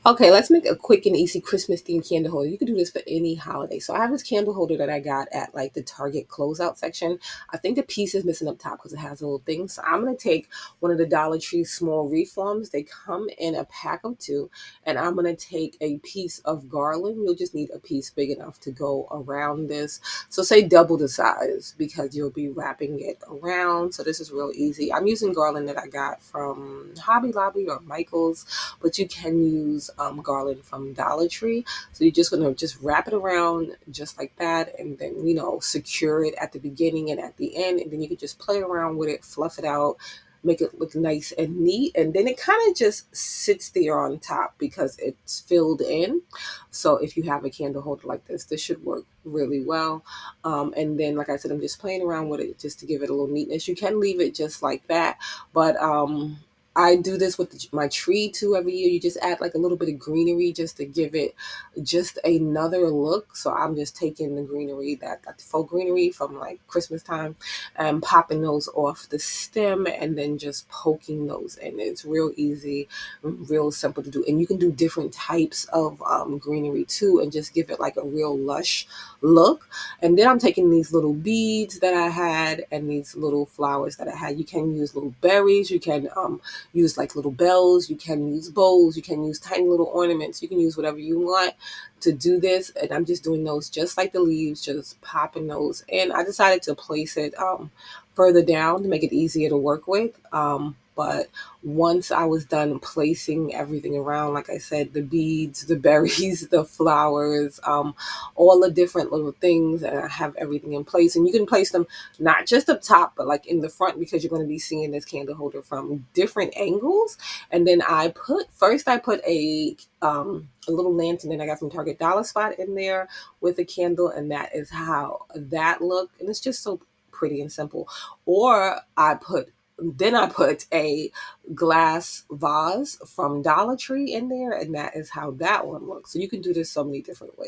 Okay, let's make a quick and easy Christmas themed candle holder. You can do this for any holiday. So I have this candle holder that I got at like the Target closeout section. I think the piece is missing up top because it has a little thing. So I'm gonna take one of the Dollar Tree small reforms. They come in a pack of two, and I'm gonna take a piece of garland. You'll just need a piece big enough to go around this. So say double the size because you'll be wrapping it around. So this is real easy. I'm using garland that I got from Hobby Lobby or Michael's, but you can use garland from Dollar Tree. So you're just gonna just wrap it around just like that, and then secure it at the beginning and at the end, and then you can just play around with it, fluff it out, make it look nice and neat, and then it kind of just sits there on top because it's filled in. So if you have a candle holder like this should work really well. And then, like I said, I'm just playing around with it just to give it a little neatness. You can leave it just like that, but I do this with my tree too every year. You just add like a little bit of greenery just to give it just another look. So I'm just taking the greenery, that like the faux greenery from like Christmas time, and popping those off the stem and then just poking those in. It's real easy, real simple to do. And you can do different types of greenery too and just give it like a real lush look. And then I'm taking these little beads that I had and these little flowers that I had. You can use little berries. You can use like little bells, you can use bows, you can use tiny little ornaments, you can use whatever you want to do this. And I'm just doing those just like the leaves, just popping those. And I decided to place it further down to make it easier to work with. But once I was done placing everything around, like I said, the beads, the berries, the flowers, all the different little things, and I have everything in place. And you can place them not just up top, but like in the front because you're going to be seeing this candle holder from different angles. And then I put a little lantern that I got from Target Dollar Spot in there with a candle, and that is how that looked. And it's just so pretty and simple. Or I put a glass vase from Dollar Tree in there, and that is how that one looks. So you can do this so many different ways.